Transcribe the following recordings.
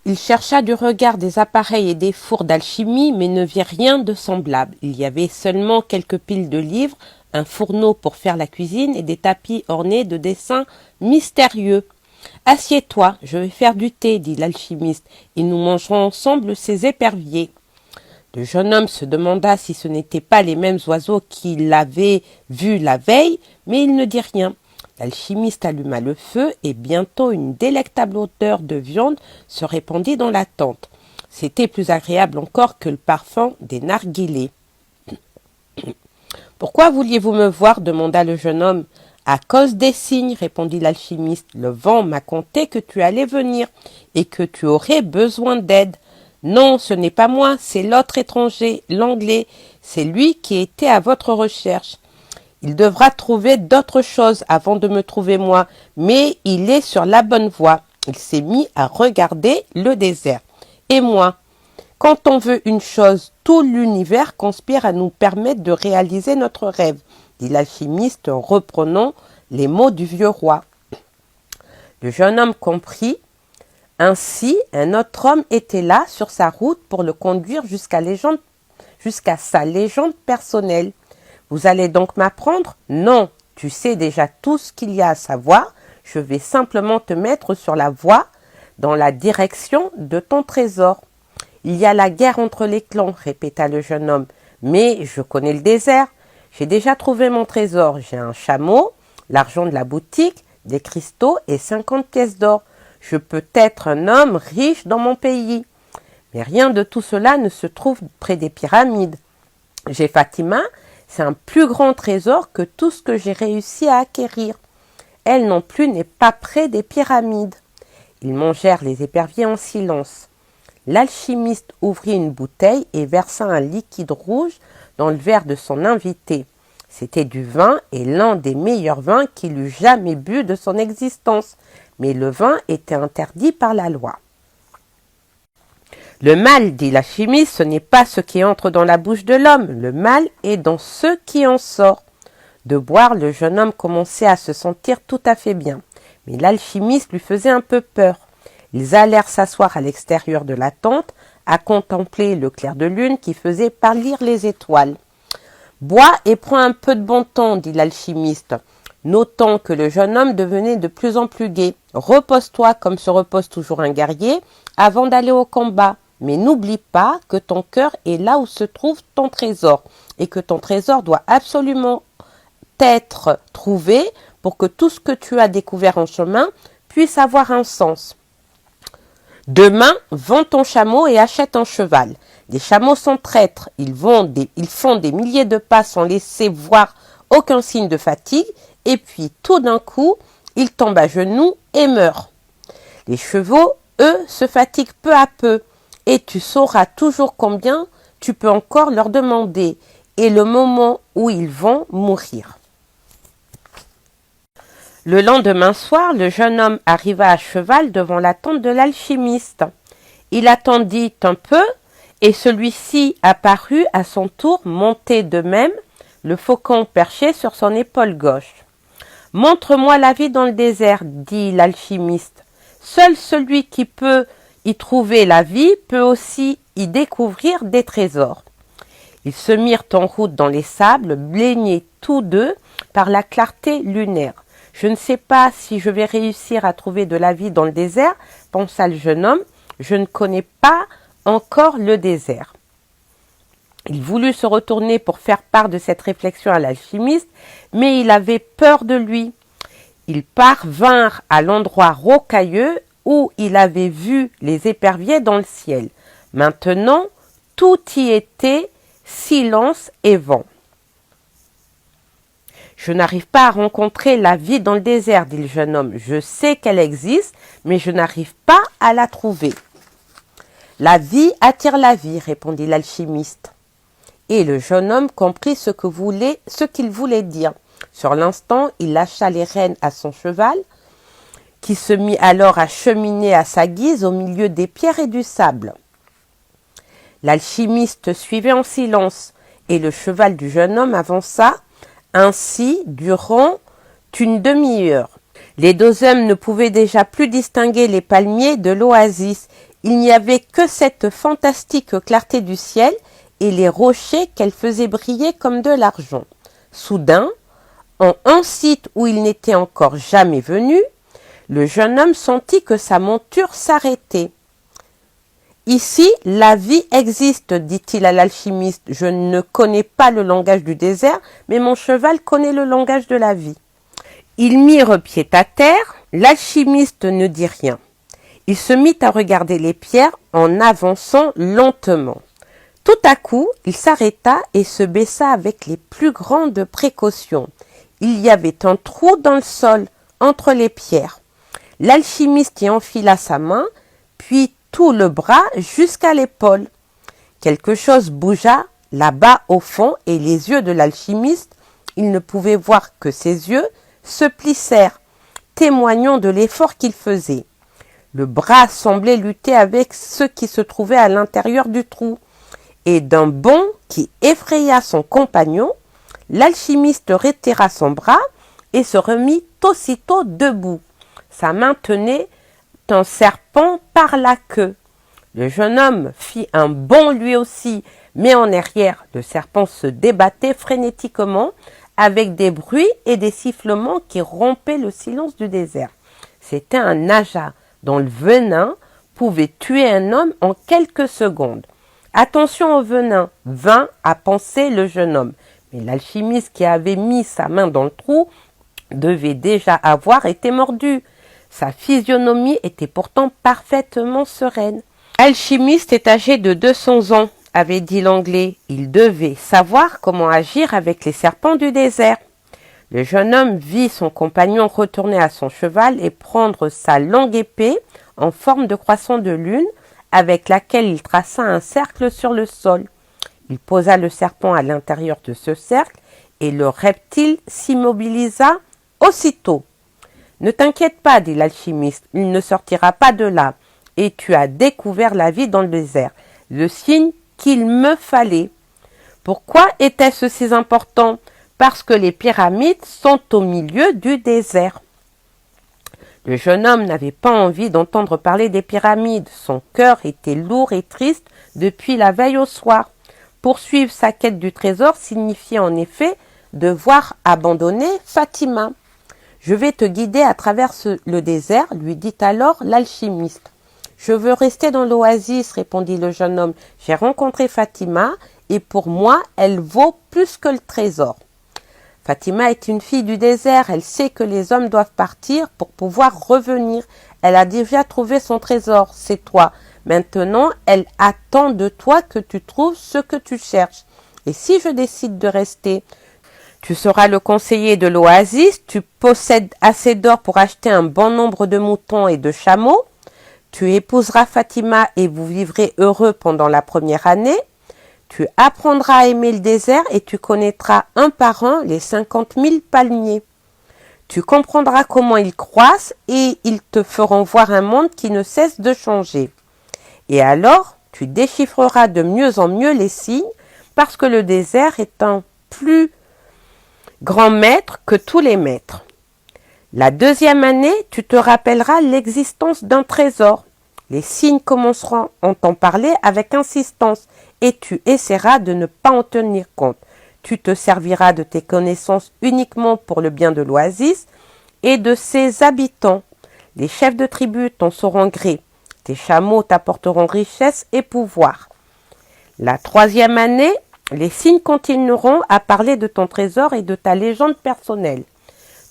Il chercha du regard des appareils et des fours d'alchimie, mais ne vit rien de semblable. Il y avait seulement quelques piles de livres, un fourneau pour faire la cuisine et des tapis ornés de dessins mystérieux. « Assieds-toi, je vais faire du thé, dit l'alchimiste, et nous mangerons ensemble ces éperviers. » Le jeune homme se demanda si ce n'étaient pas les mêmes oiseaux qu'il avait vus la veille, mais il ne dit rien. L'alchimiste alluma le feu et bientôt une délectable odeur de viande se répandit dans la tente. C'était plus agréable encore que le parfum des narguilés. « Pourquoi vouliez-vous me voir » demanda le jeune homme. « À cause des cygnes, répondit l'alchimiste. Le vent m'a conté que tu allais venir et que tu aurais besoin d'aide. Non, ce n'est pas moi, c'est l'autre étranger, l'anglais. C'est lui qui était à votre recherche. Il devra trouver d'autres choses avant de me trouver moi, mais il est sur la bonne voie. » Il s'est mis à regarder le désert. « Et moi ? Quand on veut une chose, tout l'univers conspire à nous permettre de réaliser notre rêve, » dit l'alchimiste en reprenant les mots du vieux roi. Le jeune homme comprit. Ainsi, un autre homme était là sur sa route pour le conduire jusqu'à sa légende personnelle. « Vous allez donc m'apprendre ? Non, tu sais déjà tout ce qu'il y a à savoir. Je vais simplement te mettre sur la voie dans la direction de ton trésor. » « Il y a la guerre entre les clans, répéta le jeune homme. Mais je connais le désert. J'ai déjà trouvé mon trésor. J'ai un chameau, l'argent de la boutique, des cristaux et 50 pièces d'or. Je peux être un homme riche dans mon pays. Mais rien de tout cela ne se trouve près des pyramides. J'ai Fatima, c'est un plus grand trésor que tout ce que j'ai réussi à acquérir. Elle non plus n'est pas près des pyramides. » Ils mangèrent les éperviers en silence. L'alchimiste ouvrit une bouteille et versa un liquide rouge dans le verre de son invité. C'était du vin et l'un des meilleurs vins qu'il eût jamais bu de son existence. Mais le vin était interdit par la loi. « Le mal, dit l'alchimiste, ce n'est pas ce qui entre dans la bouche de l'homme. Le mal est dans ce qui en sort. » De boire, le jeune homme commençait à se sentir tout à fait bien. Mais l'alchimiste lui faisait un peu peur. Ils allèrent s'asseoir à l'extérieur de la tente, à contempler le clair de lune qui faisait pâlir les étoiles. « Bois et prends un peu de bon temps, dit l'alchimiste, notant que le jeune homme devenait de plus en plus gai. « Repose-toi comme se repose toujours un guerrier avant d'aller au combat. Mais n'oublie pas que ton cœur est là où se trouve ton trésor et que ton trésor doit absolument être trouvé pour que tout ce que tu as découvert en chemin puisse avoir un sens. Demain, vends ton chameau et achète un cheval. Les chameaux sont traîtres, ils font des milliers de pas sans laisser voir aucun signe de fatigue, et puis tout d'un coup, ils tombent à genoux et meurent. Les chevaux, eux, se fatiguent peu à peu, et tu sauras toujours combien tu peux encore leur demander, et le moment où ils vont mourir. » Le lendemain soir, le jeune homme arriva à cheval devant la tente de l'alchimiste. Il attendit un peu, et celui-ci apparut à son tour, monté de même, le faucon perché sur son épaule gauche. « Montre-moi la vie dans le désert, dit l'alchimiste. Seul celui qui peut y trouver la vie peut aussi y découvrir des trésors. » Ils se mirent en route dans les sables, baignés tous deux par la clarté lunaire. « Je ne sais pas si je vais réussir à trouver de la vie dans le désert, pensa le jeune homme. Je ne connais pas encore le désert. » Il voulut se retourner pour faire part de cette réflexion à l'alchimiste, mais il avait peur de lui. Ils parvinrent à l'endroit rocailleux où il avait vu les éperviers dans le ciel. Maintenant, tout y était silence et vent. « Je n'arrive pas à rencontrer la vie dans le désert, dit le jeune homme. Je sais qu'elle existe, mais je n'arrive pas à la trouver. »« La vie attire la vie, répondit l'alchimiste. » Et le jeune homme comprit ce qu'il voulait dire. Sur l'instant, il lâcha les rênes à son cheval, qui se mit alors à cheminer à sa guise au milieu des pierres et du sable. L'alchimiste suivait en silence, et le cheval du jeune homme avança ainsi durant une demi-heure. Les deux hommes ne pouvaient déjà plus distinguer les palmiers de l'oasis. Il n'y avait que cette fantastique clarté du ciel et les rochers qu'elle faisait briller comme de l'argent. Soudain, en un site où il n'était encore jamais venu, le jeune homme sentit que sa monture s'arrêtait. « Ici, la vie existe, dit-il à l'alchimiste. Je ne connais pas le langage du désert, mais mon cheval connaît le langage de la vie. » Ils mirent pied à terre, l'alchimiste ne dit rien. Il se mit à regarder les pierres en avançant lentement. Tout à coup, il s'arrêta et se baissa avec les plus grandes précautions. Il y avait un trou dans le sol, entre les pierres. L'alchimiste y enfila sa main, puis tout le bras jusqu'à l'épaule. Quelque chose bougea là-bas au fond et les yeux de l'alchimiste, il ne pouvait voir que ses yeux, se plissèrent, témoignant de l'effort qu'il faisait. Le bras semblait lutter avec ce qui se trouvait à l'intérieur du trou, et d'un bond qui effraya son compagnon, l'alchimiste retira son bras et se remit aussitôt debout. Sa main tenait un serpent par la queue. Le jeune homme fit un bond lui aussi, mais en arrière, le serpent se débattait frénétiquement avec des bruits et des sifflements qui rompaient le silence du désert. C'était un naja dont le venin pouvait tuer un homme en quelques secondes. Attention au venin, vint à penser le jeune homme. Mais l'alchimiste qui avait mis sa main dans le trou devait déjà avoir été mordu. Sa physionomie était pourtant parfaitement sereine. L'alchimiste est âgé de 200 ans, avait dit l'Anglais. Il devait savoir comment agir avec les serpents du désert. Le jeune homme vit son compagnon retourner à son cheval et prendre sa longue épée en forme de croissant de lune avec laquelle il traça un cercle sur le sol. Il posa le serpent à l'intérieur de ce cercle et le reptile s'immobilisa aussitôt. « Ne t'inquiète pas, dit l'alchimiste, il ne sortira pas de là, et tu as découvert la vie dans le désert, le signe qu'il me fallait. » Pourquoi était-ce si important ? Parce que les pyramides sont au milieu du désert. Le jeune homme n'avait pas envie d'entendre parler des pyramides. Son cœur était lourd et triste depuis la veille au soir. Poursuivre sa quête du trésor signifiait en effet devoir abandonner Fatima. « Je vais te guider à travers le désert, lui dit alors l'alchimiste. « Je veux rester dans l'oasis, répondit le jeune homme. J'ai rencontré Fatima et pour moi, elle vaut plus que le trésor. Fatima est une fille du désert, elle sait que les hommes doivent partir pour pouvoir revenir. Elle a déjà trouvé son trésor, c'est toi. Maintenant, elle attend de toi que tu trouves ce que tu cherches. Et si je décide de rester, tu seras le conseiller de l'oasis, tu possèdes assez d'or pour acheter un bon nombre de moutons et de chameaux, tu épouseras Fatima et vous vivrez heureux pendant la première année. Tu apprendras à aimer le désert et tu connaîtras un par un les 50 000 palmiers. Tu comprendras comment ils croissent et ils te feront voir un monde qui ne cesse de changer. Et alors, tu déchiffreras de mieux en mieux les signes parce que le désert est un plus grand maître que tous les maîtres. La deuxième année, tu te rappelleras l'existence d'un trésor. Les signes commenceront à t'en parler avec insistance et tu essaieras de ne pas en tenir compte. Tu te serviras de tes connaissances uniquement pour le bien de l'oasis et de ses habitants. Les chefs de tribu t'en sauront gré. Tes chameaux t'apporteront richesse et pouvoir. La troisième année, les signes continueront à parler de ton trésor et de ta légende personnelle.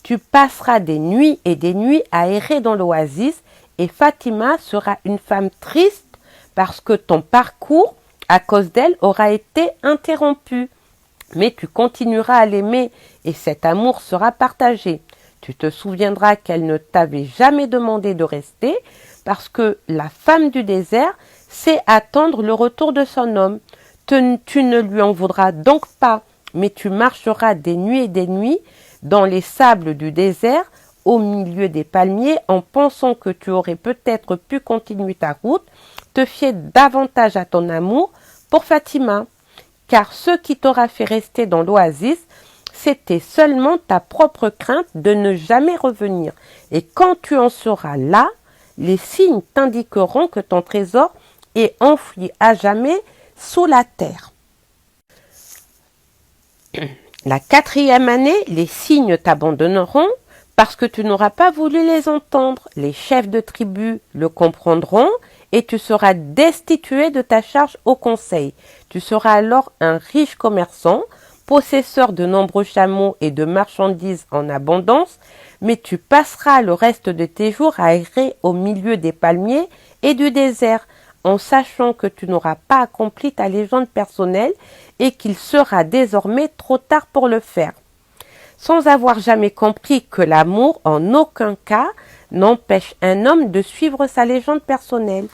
Tu passeras des nuits et des nuits à errer dans l'oasis et Fatima sera une femme triste parce que ton parcours, à cause d'elle, aura été interrompu. Mais tu continueras à l'aimer et cet amour sera partagé. Tu te souviendras qu'elle ne t'avait jamais demandé de rester parce que la femme du désert sait attendre le retour de son homme. Tu ne lui en voudras donc pas, mais tu marcheras des nuits et des nuits dans les sables du désert au milieu des palmiers en pensant que tu aurais peut-être pu continuer ta route, te fier davantage à ton amour pour Fatima. Car ce qui t'aura fait rester dans l'oasis, c'était seulement ta propre crainte de ne jamais revenir. Et quand tu en seras là, les signes t'indiqueront que ton trésor est enfoui à jamais sous la terre. La 4e année, les signes t'abandonneront parce que tu n'auras pas voulu les entendre. Les chefs de tribu le comprendront et tu seras destitué de ta charge au conseil. Tu seras alors un riche commerçant, possesseur de nombreux chameaux et de marchandises en abondance, mais tu passeras le reste de tes jours à errer au milieu des palmiers et du désert, en sachant que tu n'auras pas accompli ta légende personnelle et qu'il sera désormais trop tard pour le faire. Sans avoir jamais compris que l'amour, en aucun cas, n'empêche un homme de suivre sa légende personnelle.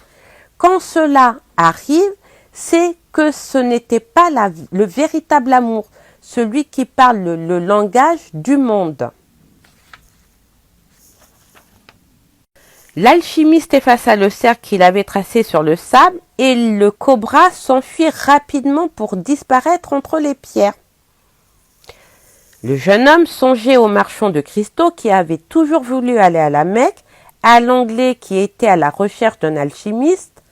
Quand cela arrive, c'est que ce n'était pas le véritable amour, celui qui parle le langage du monde. L'alchimiste effaça le cercle qu'il avait tracé sur le sable et le cobra s'enfuit rapidement pour disparaître entre les pierres. Le jeune homme songeait au marchand de cristaux qui avait toujours voulu aller à la Mecque, à l'anglais qui était à la recherche d'un alchimiste.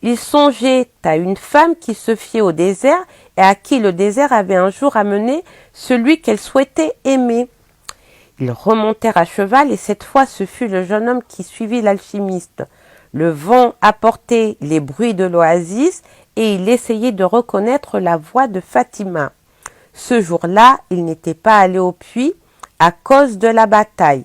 Il songeait à une femme qui se fiait au désert et à qui le désert avait un jour amené celui qu'elle souhaitait aimer. Ils remontèrent à cheval et cette fois ce fut le jeune homme qui suivit l'alchimiste. Le vent apportait les bruits de l'oasis et il essayait de reconnaître la voix de Fatima. Ce jour-là, il n'était pas allé au puits à cause de la bataille.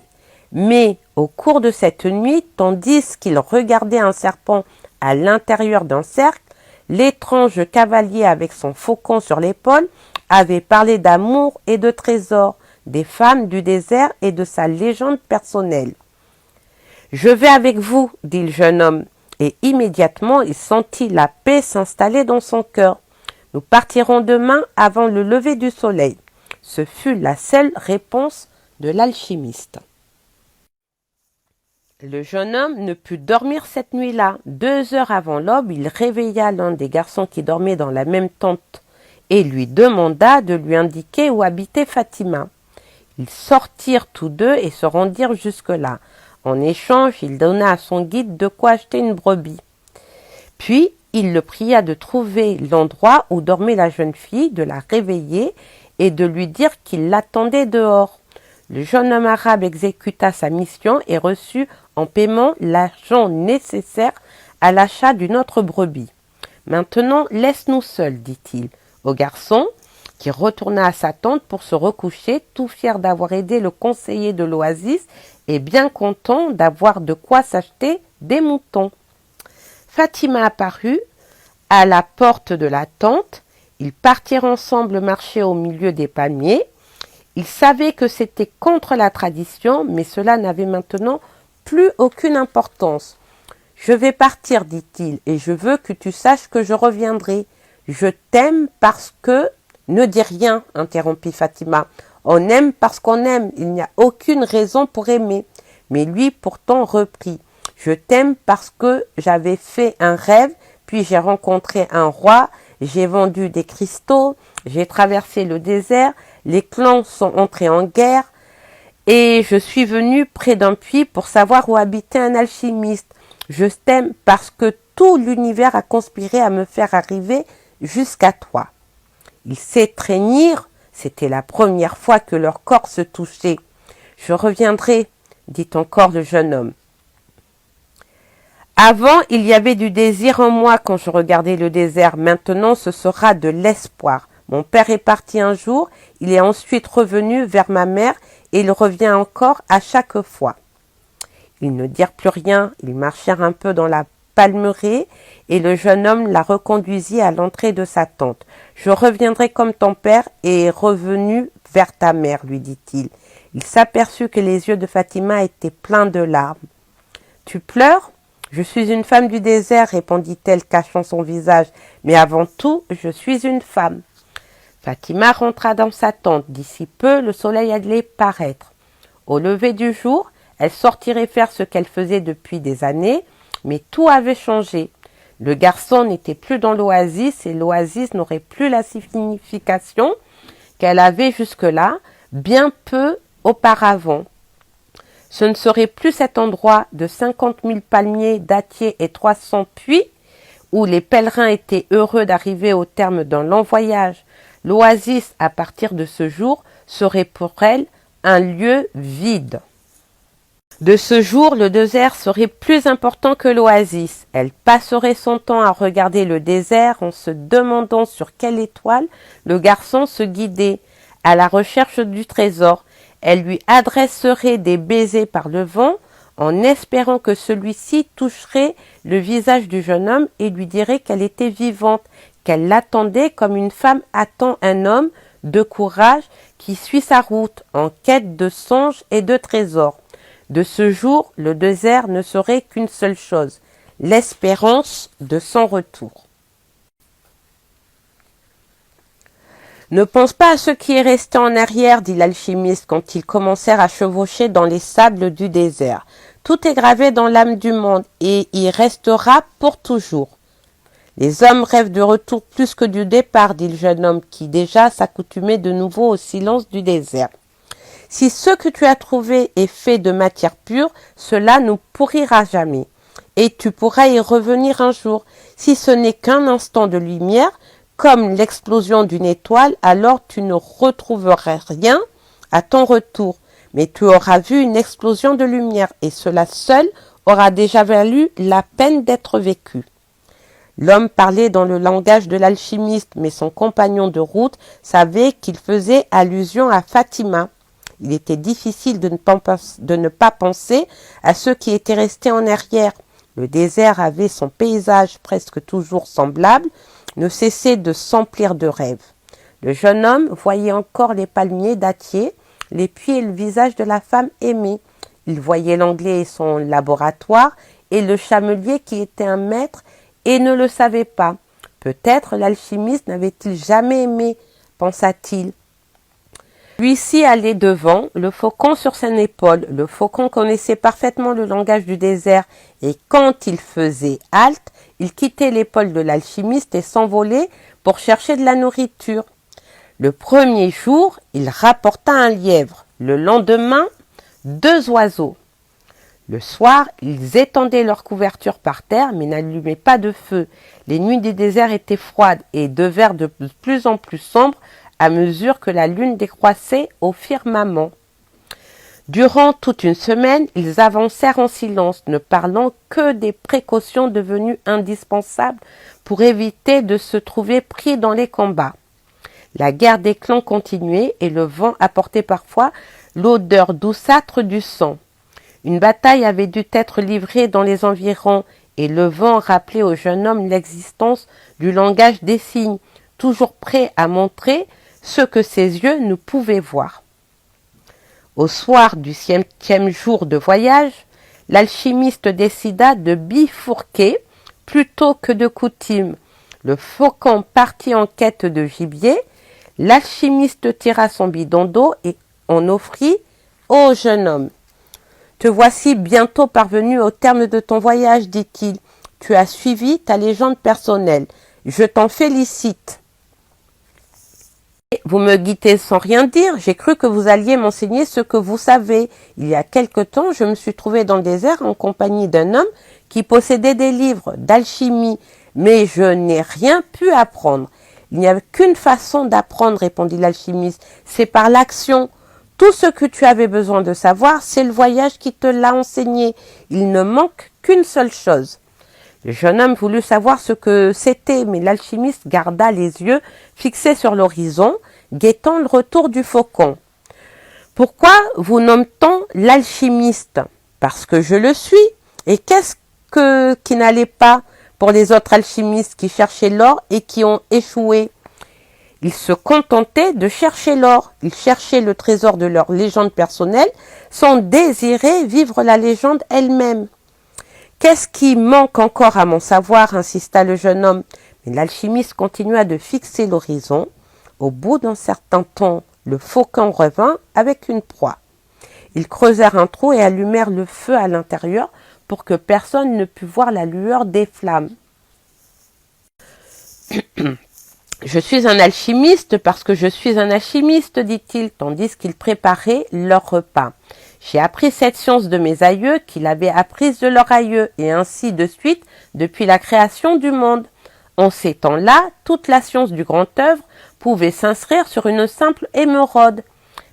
Mais au cours de cette nuit, tandis qu'il regardait un serpent à l'intérieur d'un cercle, l'étrange cavalier avec son faucon sur l'épaule avait parlé d'amour et de trésors, des femmes du désert et de sa légende personnelle. « Je vais avec vous, dit le jeune homme, et immédiatement il sentit la paix s'installer dans son cœur. Nous partirons demain avant le lever du soleil. Ce fut la seule réponse de l'alchimiste. Le jeune homme ne put dormir cette nuit-là. 2 heures avant l'aube, il réveilla l'un des garçons qui dormaient dans la même tente et lui demanda de lui indiquer où habitait Fatima. Ils sortirent tous deux et se rendirent jusque-là. En échange, il donna à son guide de quoi acheter une brebis. Puis, il le pria de trouver l'endroit où dormait la jeune fille, de la réveiller et de lui dire qu'il l'attendait dehors. Le jeune homme arabe exécuta sa mission et reçut en paiement l'argent nécessaire à l'achat d'une autre brebis. « Maintenant, laisse-nous seuls, dit-il au garçon, qui retourna à sa tente pour se recoucher, tout fier d'avoir aidé le conseiller de l'oasis et bien content d'avoir de quoi s'acheter des moutons. Fatima apparut à la porte de la tente. Ils partirent ensemble marcher au milieu des palmiers. Ils savaient que c'était contre la tradition, mais cela n'avait maintenant plus aucune importance. « Je vais partir, dit-il, et je veux que tu saches que je reviendrai. Je t'aime parce que... » « Ne dis rien, interrompit Fatima. On aime parce qu'on aime, il n'y a aucune raison pour aimer. Mais lui pourtant reprit. Je t'aime parce que j'avais fait un rêve, puis j'ai rencontré un roi, j'ai vendu des cristaux, j'ai traversé le désert, les clans sont entrés en guerre, et je suis venu près d'un puits pour savoir où habitait un alchimiste. Je t'aime parce que tout l'univers a conspiré à me faire arriver jusqu'à toi. Ils s'étreignirent, c'était la première fois que leurs corps se touchaient. « Je reviendrai, dit encore le jeune homme. Avant, il y avait du désir en moi quand je regardais le désert. Maintenant, ce sera de l'espoir. Mon père est parti un jour, il est ensuite revenu vers ma mère et il revient encore à chaque fois. » Ils ne dirent plus rien, ils marchèrent un peu dans la palmeraie et le jeune homme la reconduisit à l'entrée de sa tente. « Je reviendrai comme ton père est revenu vers ta mère, lui dit-il. Il s'aperçut que les yeux de Fatima étaient pleins de larmes. « Tu pleures ? Je suis une femme du désert, répondit-elle, cachant son visage. Mais avant tout, je suis une femme. Fatima rentra dans sa tente. D'ici peu, le soleil allait paraître. Au lever du jour, elle sortirait faire ce qu'elle faisait depuis des années, mais tout avait changé. Le garçon n'était plus dans l'oasis et l'oasis n'aurait plus la signification qu'elle avait jusque-là, bien peu auparavant. Ce ne serait plus cet endroit de 50 000 palmiers, dattiers et 300 puits où les pèlerins étaient heureux d'arriver au terme d'un long voyage. L'oasis, à partir de ce jour, serait pour elle un lieu vide. De ce jour, le désert serait plus important que l'oasis. Elle passerait son temps à regarder le désert en se demandant sur quelle étoile le garçon se guidait. À la recherche du trésor, elle lui adresserait des baisers par le vent en espérant que celui-ci toucherait le visage du jeune homme et lui dirait qu'elle était vivante, qu'elle l'attendait comme une femme attend un homme de courage qui suit sa route en quête de songes et de trésors. De ce jour, le désert ne serait qu'une seule chose, l'espérance de son retour. Ne pense pas à ce qui est resté en arrière, dit l'alchimiste quand ils commencèrent à chevaucher dans les sables du désert. Tout est gravé dans l'âme du monde et y restera pour toujours. Les hommes rêvent du retour plus que du départ, dit le jeune homme qui déjà s'accoutumait de nouveau au silence du désert. Si ce que tu as trouvé est fait de matière pure, cela ne pourrira jamais. Et tu pourras y revenir un jour. Si ce n'est qu'un instant de lumière, comme l'explosion d'une étoile, alors tu ne retrouveras rien à ton retour. Mais tu auras vu une explosion de lumière et cela seul aura déjà valu la peine d'être vécu. L'homme parlait dans le langage de l'alchimiste, mais son compagnon de route savait qu'il faisait allusion à Fatima. Il était difficile de ne pas penser à ceux qui étaient restés en arrière. Le désert avait son paysage presque toujours semblable, ne cessait de s'emplir de rêves. Le jeune homme voyait encore les palmiers dattiers, les puits et le visage de la femme aimée. Il voyait l'anglais et son laboratoire, et le chamelier qui était un maître et ne le savait pas. Peut-être l'alchimiste n'avait-il jamais aimé, pensa-t-il. Lui-ci allait devant, le faucon sur son épaule. Le faucon connaissait parfaitement le langage du désert, et quand il faisait halte, il quittait l'épaule de l'alchimiste et s'envolait pour chercher de la nourriture. Le premier jour, il rapporta un lièvre. Le lendemain, 2 oiseaux. Le soir, ils étendaient leur couverture par terre, mais n'allumaient pas de feu. Les nuits du désert étaient froides et devinrent de plus en plus sombres à mesure que la lune décroissait au firmament. Durant toute une semaine, ils avancèrent en silence, ne parlant que des précautions devenues indispensables pour éviter de se trouver pris dans les combats. La guerre des clans continuait et le vent apportait parfois l'odeur douceâtre du sang. Une bataille avait dû être livrée dans les environs et le vent rappelait au jeune homme l'existence du langage des signes, toujours prêt à montrer ce que ses yeux ne pouvaient voir. Au soir du 7e jour de voyage, l'alchimiste décida de bifurquer plutôt que de coutume. Le faucon partit en quête de gibier. L'alchimiste tira son bidon d'eau et en offrit au jeune homme. « Te voici bientôt parvenu au terme de ton voyage, dit-il. Tu as suivi ta légende personnelle. Je t'en félicite. » « Vous me guidez sans rien dire. J'ai cru que vous alliez m'enseigner ce que vous savez. Il y a quelque temps, je me suis trouvé dans le désert en compagnie d'un homme qui possédait des livres d'alchimie, mais je n'ai rien pu apprendre. » « Il n'y a qu'une façon d'apprendre, répondit l'alchimiste, c'est par l'action. Tout ce que tu avais besoin de savoir, c'est le voyage qui te l'a enseigné. Il ne manque qu'une seule chose. » Le jeune homme voulut savoir ce que c'était, mais l'alchimiste garda les yeux fixés sur l'horizon, guettant le retour du faucon. « Pourquoi vous nomme-t-on l'alchimiste ? » « Parce que je le suis. Et qu'est-ce qui n'allait pas pour les autres alchimistes qui cherchaient l'or et qui ont échoué ? Ils se contentaient de chercher l'or. Ils cherchaient le trésor de leur légende personnelle sans désirer vivre la légende elle-même. « Qu'est-ce qui manque encore à mon savoir ?» insista le jeune homme. Mais l'alchimiste continua de fixer l'horizon. Au bout d'un certain temps, le faucon revint avec une proie. Ils creusèrent un trou et allumèrent le feu à l'intérieur pour que personne ne pût voir la lueur des flammes. « Je suis un alchimiste parce que je suis un alchimiste, dit-il, tandis qu'ils préparaient leur repas. J'ai appris cette science de mes aïeux qui l'avaient apprise de leurs aïeux, et ainsi de suite depuis la création du monde. En ces temps-là, toute la science du grand œuvre pouvait s'inscrire sur une simple émeraude.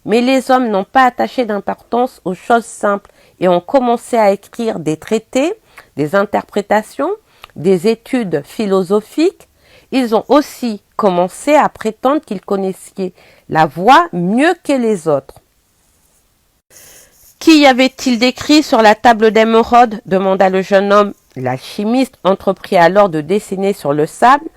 Mais les hommes n'ont pas attaché d'importance aux choses simples et ont commencé à écrire des traités, des interprétations, des études philosophiques. Ils ont aussi commencé à prétendre qu'ils connaissaient la voie mieux que les autres. Qu'y avait-il d'écrit sur la table d'émeraude demanda le jeune homme. L'alchimiste entreprit alors de dessiner sur le sable,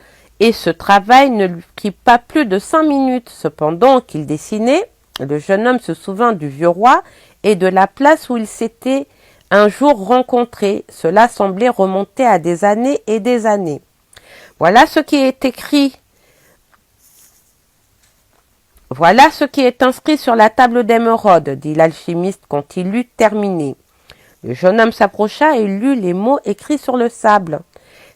et ce travail ne lui prit pas plus de 5 minutes. Cependant qu'il dessinait, le jeune homme se souvint du vieux roi et de la place où il s'était un jour rencontré. Cela semblait remonter à des années et des années. Voilà ce qui est écrit. Voilà ce qui est inscrit sur la table d'émeraude, dit l'alchimiste quand il eut terminé. Le jeune homme s'approcha et lut les mots écrits sur le sable.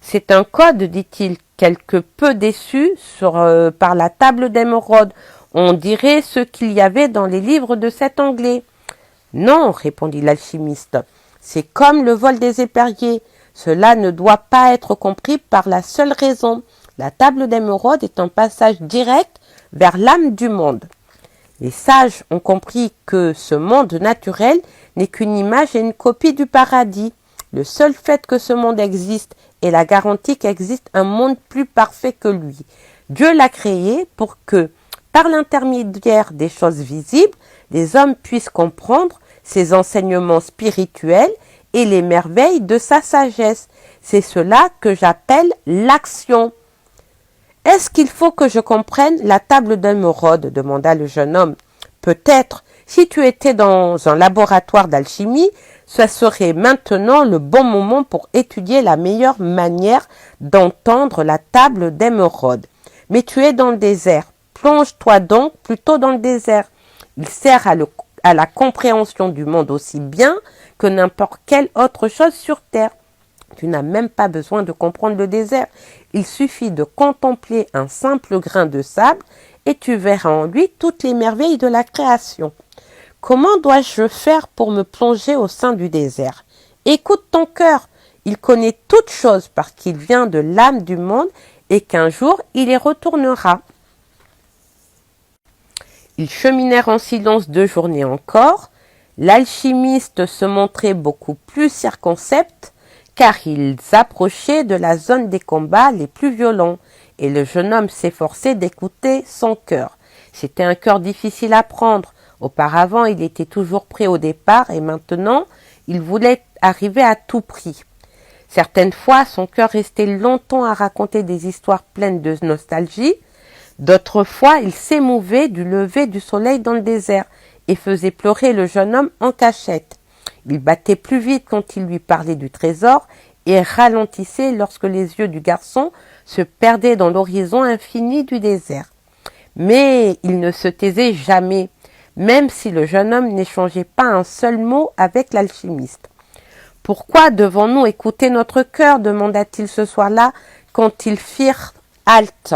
C'est un code, dit-il, quelque peu déçu par la table d'émeraude. On dirait ce qu'il y avait dans les livres de cet Anglais. Non, répondit l'alchimiste, c'est comme le vol des éperviers. Cela ne doit pas être compris par la seule raison. La table d'émeraude est un passage direct vers l'âme du monde. Les sages ont compris que ce monde naturel n'est qu'une image et une copie du paradis. Le seul fait que ce monde existe est la garantie qu'existe un monde plus parfait que lui. Dieu l'a créé pour que, par l'intermédiaire des choses visibles, les hommes puissent comprendre ses enseignements spirituels et les merveilles de sa sagesse. C'est cela que j'appelle l'action. Est-ce qu'il faut que je comprenne la table d'émeraude demanda le jeune homme. Peut-être, si tu étais dans un laboratoire d'alchimie, ce serait maintenant le bon moment pour étudier la meilleure manière d'entendre la table d'émeraude. Mais tu es dans le désert. Plonge-toi donc plutôt dans le désert. Il sert à la compréhension du monde aussi bien que n'importe quelle autre chose sur terre. Tu n'as même pas besoin de comprendre le désert. Il suffit de contempler un simple grain de sable et tu verras en lui toutes les merveilles de la création. Comment dois-je faire pour me plonger au sein du désert? Écoute ton cœur. Il connaît toutes choses parce qu'il vient de l'âme du monde et qu'un jour il y retournera. Ils cheminèrent en silence 2 journées encore. L'alchimiste se montrait beaucoup plus circonspect car ils approchaient de la zone des combats les plus violents, et le jeune homme s'efforçait d'écouter son cœur. C'était un cœur difficile à prendre. Auparavant, il était toujours prêt au départ, et maintenant, il voulait arriver à tout prix. Certaines fois, son cœur restait longtemps à raconter des histoires pleines de nostalgie. D'autres fois, il s'émouvait du lever du soleil dans le désert, et faisait pleurer le jeune homme en cachette. Il battait plus vite quand il lui parlait du trésor et ralentissait lorsque les yeux du garçon se perdaient dans l'horizon infini du désert. Mais il ne se taisait jamais, même si le jeune homme n'échangeait pas un seul mot avec l'alchimiste. « Pourquoi devons-nous écouter notre cœur » demanda-t-il ce soir-là quand ils firent halte.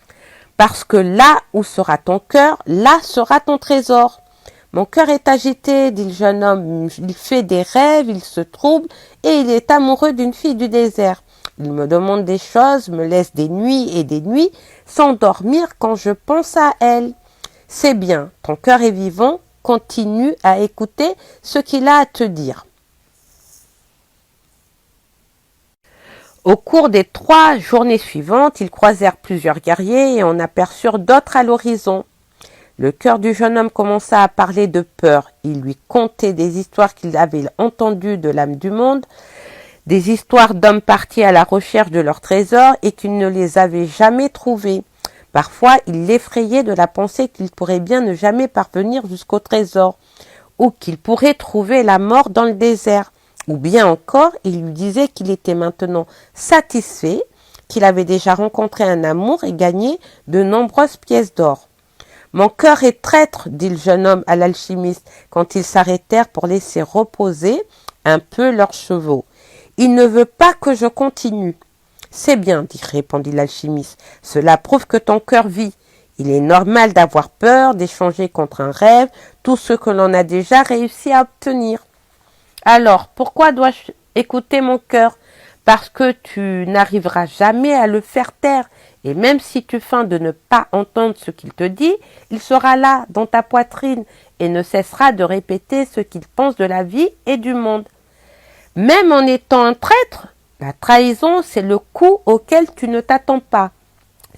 « Parce que là où sera ton cœur, là sera ton trésor. » Mon cœur est agité, dit le jeune homme. Il fait des rêves, il se trouble et il est amoureux d'une fille du désert. Il me demande des choses, me laisse des nuits et des nuits sans dormir quand je pense à elle. C'est bien, ton cœur est vivant, continue à écouter ce qu'il a à te dire. Au cours des 3 journées suivantes, ils croisèrent plusieurs guerriers et en aperçurent d'autres à l'horizon. Le cœur du jeune homme commença à parler de peur. Il lui contait des histoires qu'il avait entendues de l'âme du monde, des histoires d'hommes partis à la recherche de leurs trésors et qui ne les avaient jamais trouvés. Parfois, il l'effrayait de la pensée qu'il pourrait bien ne jamais parvenir jusqu'au trésor, ou qu'il pourrait trouver la mort dans le désert. Ou bien encore, il lui disait qu'il était maintenant satisfait, qu'il avait déjà rencontré un amour et gagné de nombreuses pièces d'or. « Mon cœur est traître, dit le jeune homme à l'alchimiste, quand ils s'arrêtèrent pour laisser reposer un peu leurs chevaux. Il ne veut pas que je continue. C'est bien, répondit l'alchimiste. Cela prouve que ton cœur vit. Il est normal d'avoir peur, d'échanger contre un rêve, tout ce que l'on a déjà réussi à obtenir. Alors, pourquoi dois-je écouter mon cœur? Parce que tu n'arriveras jamais à le faire taire. Et même si tu feins de ne pas entendre ce qu'il te dit, il sera là, dans ta poitrine, et ne cessera de répéter ce qu'il pense de la vie et du monde. Même en étant un traître, la trahison, c'est le coup auquel tu ne t'attends pas.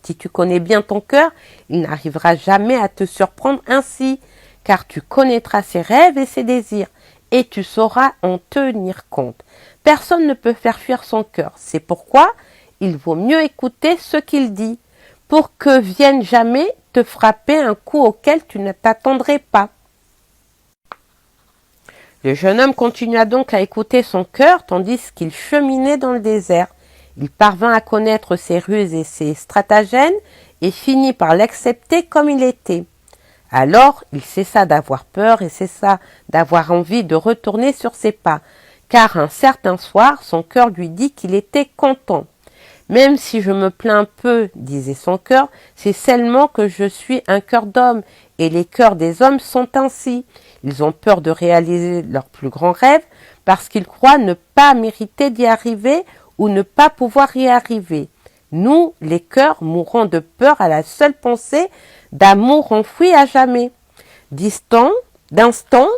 Si tu connais bien ton cœur, il n'arrivera jamais à te surprendre ainsi, car tu connaîtras ses rêves et ses désirs, et tu sauras en tenir compte. Personne ne peut faire fuir son cœur. C'est pourquoi il vaut mieux écouter ce qu'il dit, pour que vienne jamais te frapper un coup auquel tu ne t'attendrais pas. Le jeune homme continua donc à écouter son cœur tandis qu'il cheminait dans le désert. Il parvint à connaître ses ruses et ses stratagèmes et finit par l'accepter comme il était. Alors il cessa d'avoir peur et cessa d'avoir envie de retourner sur ses pas, car un certain soir son cœur lui dit qu'il était content. Même si je me plains un peu, disait son cœur, c'est seulement que je suis un cœur d'homme, et les cœurs des hommes sont ainsi. Ils ont peur de réaliser leurs plus grands rêves, parce qu'ils croient ne pas mériter d'y arriver ou ne pas pouvoir y arriver. Nous, les cœurs, mourons de peur à la seule pensée d'amour enfoui à jamais. D'instants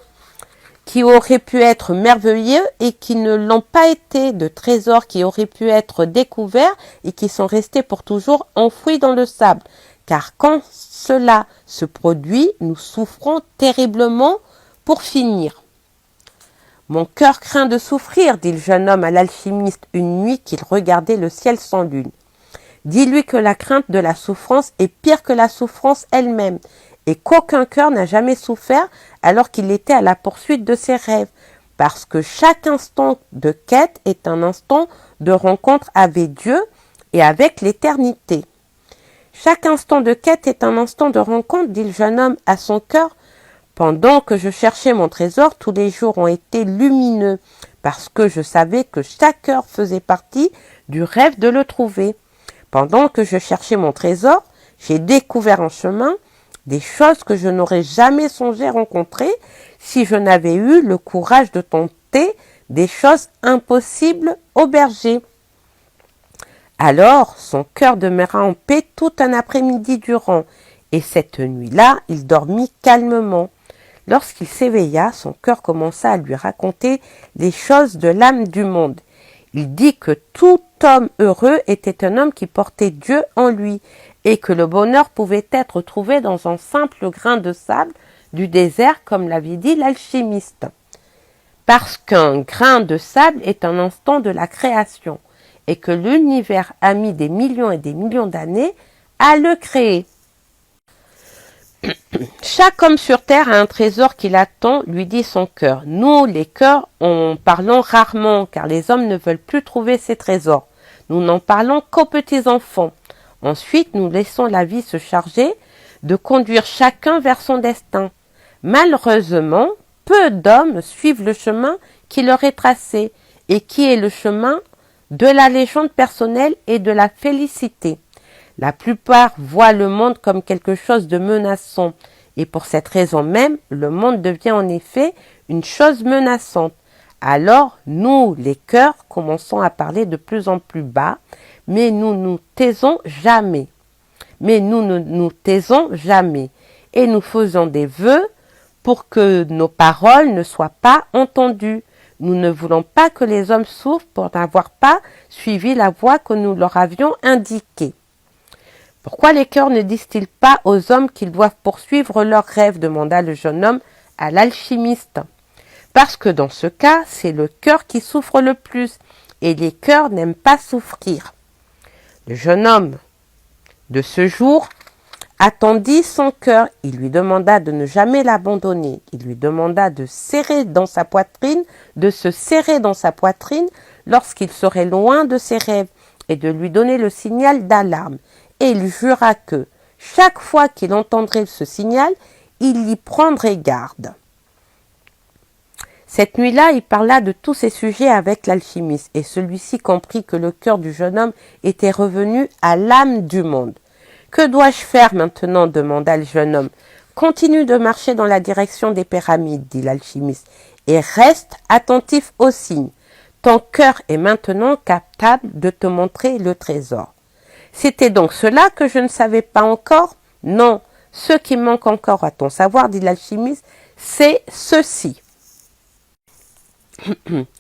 qui auraient pu être merveilleux et qui ne l'ont pas été, de trésors qui auraient pu être découverts et qui sont restés pour toujours enfouis dans le sable. Car quand cela se produit, nous souffrons terriblement pour finir. Mon cœur craint de souffrir, dit le jeune homme à l'alchimiste une nuit qu'il regardait le ciel sans lune. Dis-lui que la crainte de la souffrance est pire que la souffrance elle-même, et qu'aucun cœur n'a jamais souffert alors qu'il était à la poursuite de ses rêves, parce que chaque instant de quête est un instant de rencontre avec Dieu et avec l'éternité. Chaque instant de quête est un instant de rencontre, dit le jeune homme à son cœur. Pendant que je cherchais mon trésor, tous les jours ont été lumineux, parce que je savais que chaque heure faisait partie du rêve de le trouver. Pendant que je cherchais mon trésor, j'ai découvert en chemin des choses que je n'aurais jamais songé rencontrer si je n'avais eu le courage de tenter des choses impossibles au berger. Alors, son cœur demeura en paix tout un après-midi durant, et cette nuit-là, il dormit calmement. Lorsqu'il s'éveilla, son cœur commença à lui raconter les choses de l'âme du monde. Il dit que tout homme heureux était un homme qui portait Dieu en lui, et que le bonheur pouvait être trouvé dans un simple grain de sable du désert, comme l'avait dit l'alchimiste. Parce qu'un grain de sable est un instant de la création, et que l'univers a mis des millions et des millions d'années à le créer. Chaque homme sur terre a un trésor qui l'attend, lui dit son cœur. Nous, les cœurs, en parlons rarement, car les hommes ne veulent plus trouver ces trésors. Nous n'en parlons qu'aux petits-enfants. Ensuite, nous laissons la vie se charger de conduire chacun vers son destin. Malheureusement, peu d'hommes suivent le chemin qui leur est tracé, et qui est le chemin de la légende personnelle et de la félicité. La plupart voient le monde comme quelque chose de menaçant, et pour cette raison même, le monde devient en effet une chose menaçante. Alors, nous, les cœurs, commençons à parler de plus en plus bas, mais nous nous taisons jamais. Mais nous ne nous taisons jamais, et nous faisons des vœux pour que nos paroles ne soient pas entendues. Nous ne voulons pas que les hommes souffrent pour n'avoir pas suivi la voie que nous leur avions indiquée. Pourquoi les cœurs ne disent-ils pas aux hommes qu'ils doivent poursuivre leurs rêves, demanda le jeune homme à l'alchimiste. Parce que dans ce cas, c'est le cœur qui souffre le plus, et les cœurs n'aiment pas souffrir. Le jeune homme de ce jour attendit son cœur. Il lui demanda de ne jamais l'abandonner. Il lui demanda de se serrer dans sa poitrine lorsqu'il serait loin de ses rêves, et de lui donner le signal d'alarme. Et il jura que, chaque fois qu'il entendrait ce signal, il y prendrait garde. Cette nuit-là, il parla de tous ces sujets avec l'alchimiste, et celui-ci comprit que le cœur du jeune homme était revenu à l'âme du monde, Que dois-je faire maintenant demanda le jeune homme. Continue de marcher dans la direction des pyramides, dit l'alchimiste, et reste attentif aux signes. Ton cœur est maintenant capable de te montrer le trésor. C'était donc cela que je ne savais pas encore? Non, ce qui manque encore à ton savoir, dit l'alchimiste, c'est ceci.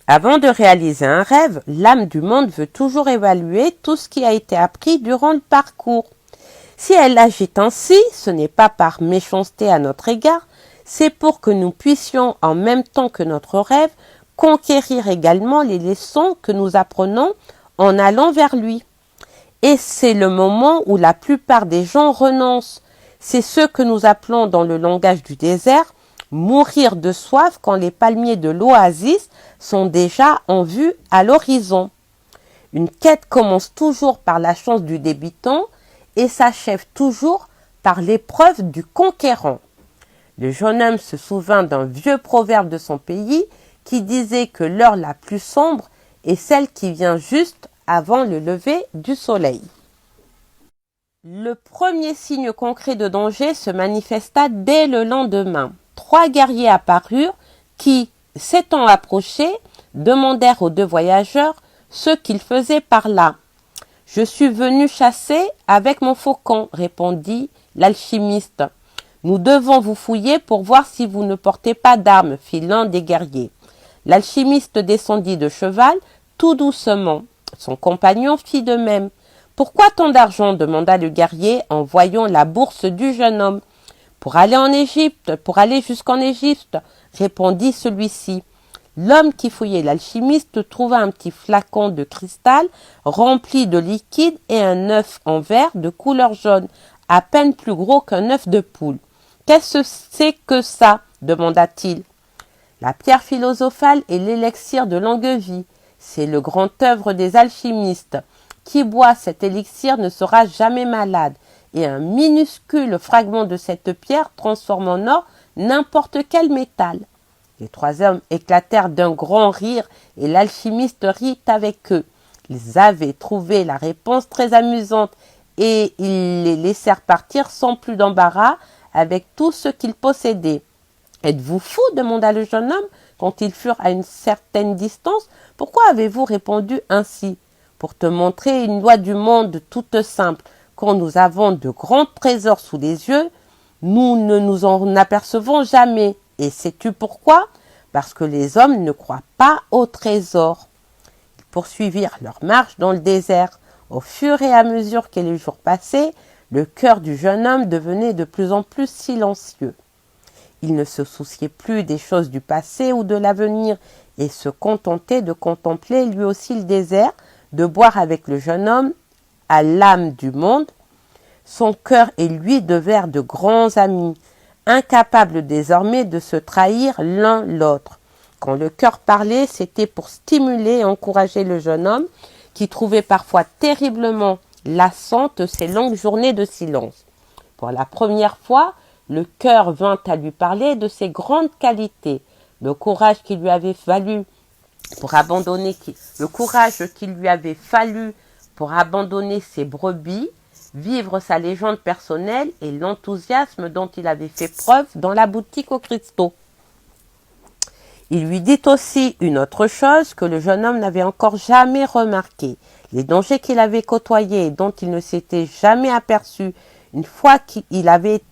Avant de réaliser un rêve, l'âme du monde veut toujours évaluer tout ce qui a été appris durant le parcours. Si elle agit ainsi, ce n'est pas par méchanceté à notre égard, c'est pour que nous puissions, en même temps que notre rêve, conquérir également les leçons que nous apprenons en allant vers lui. Et c'est le moment où la plupart des gens renoncent. C'est ce que nous appelons dans le langage du désert mourir de soif quand les palmiers de l'oasis sont déjà en vue à l'horizon. Une quête commence toujours par la chance du débutant et s'achève toujours par l'épreuve du conquérant. Le jeune homme se souvint d'un vieux proverbe de son pays qui disait que l'heure la plus sombre est celle qui vient juste avant le lever du soleil. Le premier signe concret de danger se manifesta dès le lendemain. 3 guerriers apparurent qui, s'étant approchés, demandèrent aux 2 voyageurs ce qu'ils faisaient par là. « Je suis venu chasser avec mon faucon, répondit l'alchimiste. Nous devons vous fouiller pour voir si vous ne portez pas d'armes, fit l'un des guerriers. L'alchimiste descendit de cheval tout doucement. Son compagnon fit de même. Pourquoi tant d'argent demanda le guerrier en voyant la bourse du jeune homme. Pour aller jusqu'en Égypte, répondit celui-ci. L'homme qui fouillait l'alchimiste trouva un petit flacon de cristal rempli de liquide et un œuf en verre de couleur jaune, à peine plus gros qu'un œuf de poule. Qu'est-ce que c'est que ça demanda-t-il. La pierre philosophale est l'élixir de longue vie. C'est le grand œuvre des alchimistes. Qui boit cet élixir ne sera jamais malade, et un minuscule fragment de cette pierre transforme en or n'importe quel métal. Les 3 hommes éclatèrent d'un grand rire, et l'alchimiste rit avec eux. Ils avaient trouvé la réponse très amusante, et ils les laissèrent partir sans plus d'embarras avec tout ce qu'ils possédaient. « Êtes-vous fou ?» demanda le jeune homme, quand ils furent à une certaine distance. « Pourquoi avez-vous répondu ainsi ?»« Pour te montrer une loi du monde toute simple. Quand nous avons de grands trésors sous les yeux, nous ne nous en apercevons jamais. Et sais-tu pourquoi? Parce que les hommes ne croient pas aux trésors. » Ils poursuivirent leur marche dans le désert. Au fur et à mesure que les jours passaient, le cœur du jeune homme devenait de plus en plus silencieux. Il ne se souciait plus des choses du passé ou de l'avenir et se contentait de contempler lui aussi le désert, de boire avec le jeune homme à l'âme du monde. Son cœur et lui devinrent de grands amis, incapables désormais de se trahir l'un l'autre. Quand le cœur parlait, c'était pour stimuler et encourager le jeune homme, qui trouvait parfois terriblement lassantes ces longues journées de silence. Pour la première fois, le cœur vint à lui parler de ses grandes qualités, le courage qu'il lui avait fallu pour abandonner ses brebis, vivre sa légende personnelle et l'enthousiasme dont il avait fait preuve dans la boutique aux cristaux. Il lui dit aussi une autre chose que le jeune homme n'avait encore jamais remarqué. Les dangers qu'il avait côtoyés et dont il ne s'était jamais aperçu une fois qu'il avait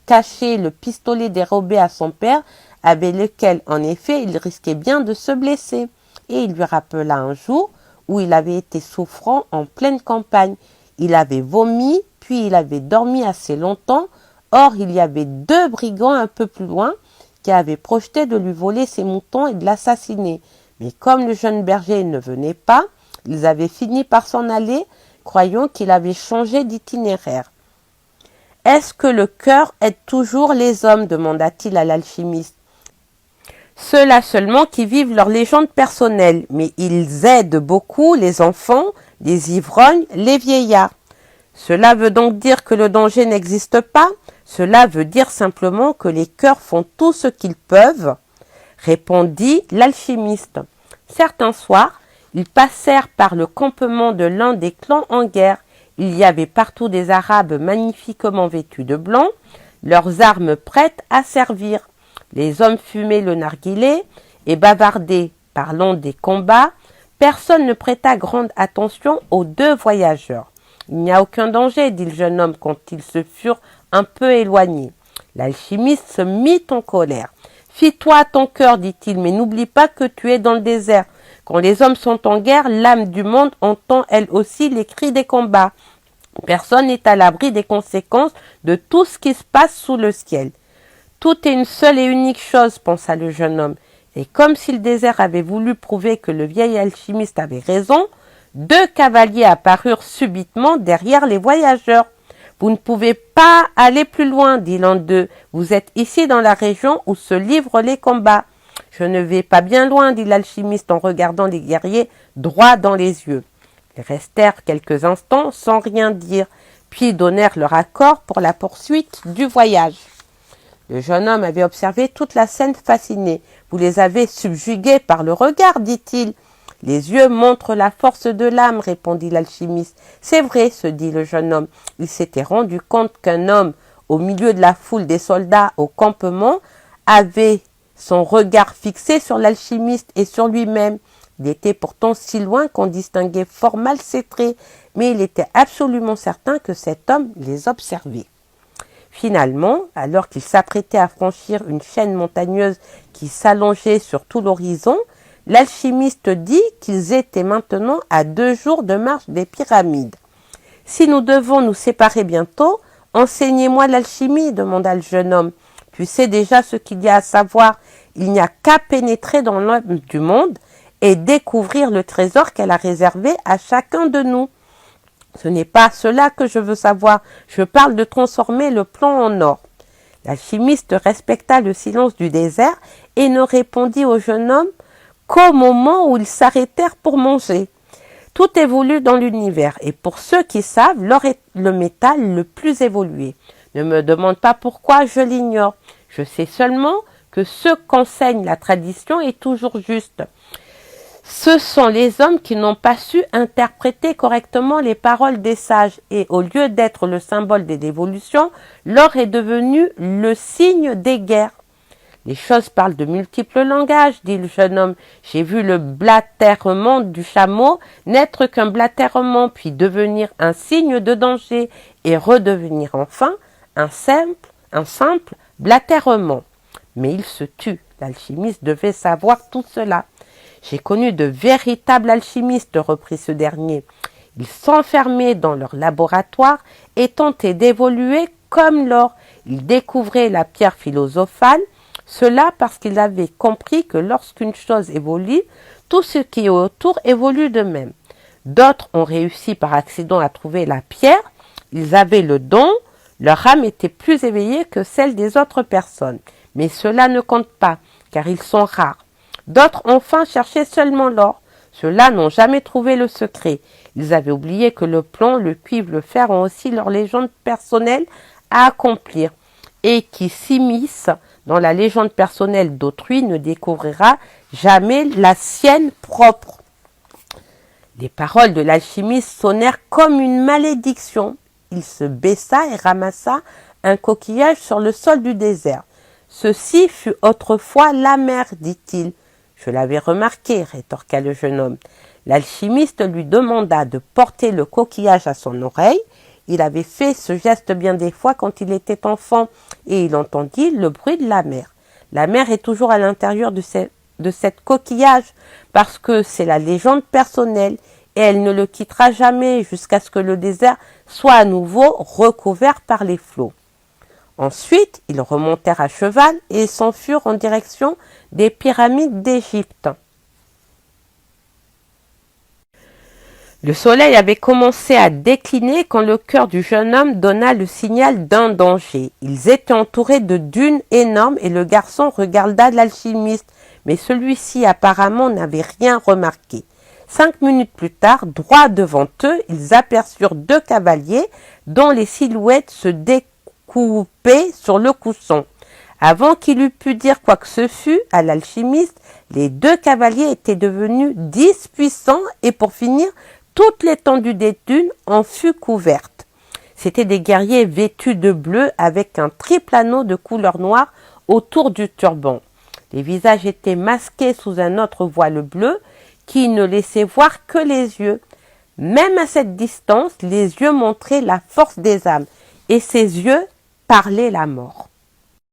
caché le pistolet dérobé à son père, avec lequel, en effet, il risquait bien de se blesser. Et il lui rappela un jour où il avait été souffrant en pleine campagne. Il avait vomi, puis il avait dormi assez longtemps. Or, il y avait 2 brigands un peu plus loin qui avaient projeté de lui voler ses moutons et de l'assassiner. Mais comme le jeune berger ne venait pas, ils avaient fini par s'en aller, croyant qu'il avait changé d'itinéraire. « Est-ce que le cœur aide toujours les hommes ?» demanda-t-il à l'alchimiste. « Ceux-là seulement qui vivent leur légende personnelle, mais ils aident beaucoup les enfants, les ivrognes, les vieillards. Cela veut donc dire que le danger n'existe pas? Cela veut dire simplement que les cœurs font tout ce qu'ils peuvent, répondit l'alchimiste. Certains soirs, ils passèrent par le campement de l'un des clans en guerre. Il y avait partout des Arabes magnifiquement vêtus de blanc, leurs armes prêtes à servir. Les hommes fumaient le narguilé et bavardaient, parlant des combats. Personne ne prêta grande attention aux deux voyageurs. Il n'y a aucun danger, dit le jeune homme quand ils se furent un peu éloignés. L'alchimiste se mit en colère. Fie-toi à ton cœur, dit-il, mais n'oublie pas que tu es dans le désert. Quand les hommes sont en guerre, l'âme du monde entend elle aussi les cris des combats. Personne n'est à l'abri des conséquences de tout ce qui se passe sous le ciel. Tout est une seule et unique chose, pensa le jeune homme. Et comme si le désert avait voulu prouver que le vieil alchimiste avait raison, deux cavaliers apparurent subitement derrière les voyageurs. Vous ne pouvez pas aller plus loin, dit l'un d'eux. Vous êtes ici dans la région où se livrent les combats. Je ne vais pas bien loin, dit l'alchimiste en regardant les guerriers droit dans les yeux. Ils restèrent quelques instants sans rien dire, puis donnèrent leur accord pour la poursuite du voyage. Le jeune homme avait observé toute la scène fasciné. Vous les avez subjugués par le regard, dit-il. Les yeux montrent la force de l'âme, répondit l'alchimiste. C'est vrai, se dit le jeune homme. Il s'était rendu compte qu'un homme, au milieu de la foule des soldats au campement, avait son regard fixé sur l'alchimiste et sur lui-même. Il était pourtant si loin qu'on distinguait fort mal ses traits, mais il était absolument certain que cet homme les observait. Finalement, alors qu'il s'apprêtait à franchir une chaîne montagneuse qui s'allongeait sur tout l'horizon, l'alchimiste dit qu'ils étaient maintenant à 2 jours de marche des pyramides. « Si nous devons nous séparer bientôt, enseignez-moi l'alchimie, demanda le jeune homme. Tu sais déjà ce qu'il y a à savoir. Il n'y a qu'à pénétrer dans l'âme du monde et découvrir le trésor qu'elle a réservé à chacun de nous. Ce n'est pas cela que je veux savoir. Je parle de transformer le plomb en or. » L'alchimiste respecta le silence du désert et ne répondit au jeune homme qu'au moment où ils s'arrêtèrent pour manger. Tout évolue dans l'univers et pour ceux qui savent, l'or est le métal le plus évolué. Ne me demande pas pourquoi, je l'ignore. Je sais seulement que ce qu'enseigne la tradition est toujours juste. Ce sont les hommes qui n'ont pas su interpréter correctement les paroles des sages et au lieu d'être le symbole des dévolutions, l'or est devenu le signe des guerres. Les choses parlent de multiples langages, dit le jeune homme. J'ai vu le blatèrement du chameau n'être qu'un blatèrement, puis devenir un signe de danger et redevenir enfin un simple blatèrement. Mais il se tut. L'alchimiste devait savoir tout cela. J'ai connu de véritables alchimistes, reprit ce dernier. Ils s'enfermaient dans leur laboratoire et tentaient d'évoluer comme l'or. Ils découvraient la pierre philosophale, cela parce qu'ils avaient compris que lorsqu'une chose évolue, tout ce qui est autour évolue de même. D'autres ont réussi par accident à trouver la pierre. Ils avaient le don, leur âme était plus éveillée que celle des autres personnes. Mais cela ne compte pas, car ils sont rares. D'autres enfin cherchaient seulement l'or. Ceux-là n'ont jamais trouvé le secret. Ils avaient oublié que le plomb, le cuivre, le fer ont aussi leur légende personnelle à accomplir. Et qui s'immisce dans la légende personnelle d'autrui ne découvrira jamais la sienne propre. Les paroles de l'alchimiste sonnèrent comme une malédiction. Il se baissa et ramassa un coquillage sur le sol du désert. Ceci fut autrefois la mer, dit-il. Je l'avais remarqué, rétorqua le jeune homme. L'alchimiste lui demanda de porter le coquillage à son oreille. Il avait fait ce geste bien des fois quand il était enfant et il entendit le bruit de la mer. La mer est toujours à l'intérieur de cette coquillage parce que c'est la légende personnelle et elle ne le quittera jamais jusqu'à ce que le désert soit à nouveau recouvert par les flots. Ensuite, ils remontèrent à cheval et s'enfuirent en direction des pyramides d'Égypte. Le soleil avait commencé à décliner quand le cœur du jeune homme donna le signal d'un danger. Ils étaient entourés de dunes énormes et le garçon regarda l'alchimiste, mais celui-ci apparemment n'avait rien remarqué. 5 minutes plus tard, droit devant eux, ils aperçurent 2 cavaliers dont les silhouettes se découpaient sur le cousson. Avant qu'il eût pu dire quoi que ce fût à l'alchimiste, les 2 cavaliers étaient devenus 10 puissants et pour finir, Toute l'étendue des dunes en fut couverte. C'étaient des guerriers vêtus de bleu avec un triple anneau de couleur noire autour du turban. Les visages étaient masqués sous un autre voile bleu qui ne laissait voir que les yeux. Même à cette distance, les yeux montraient la force des âmes et ces yeux parlaient la mort.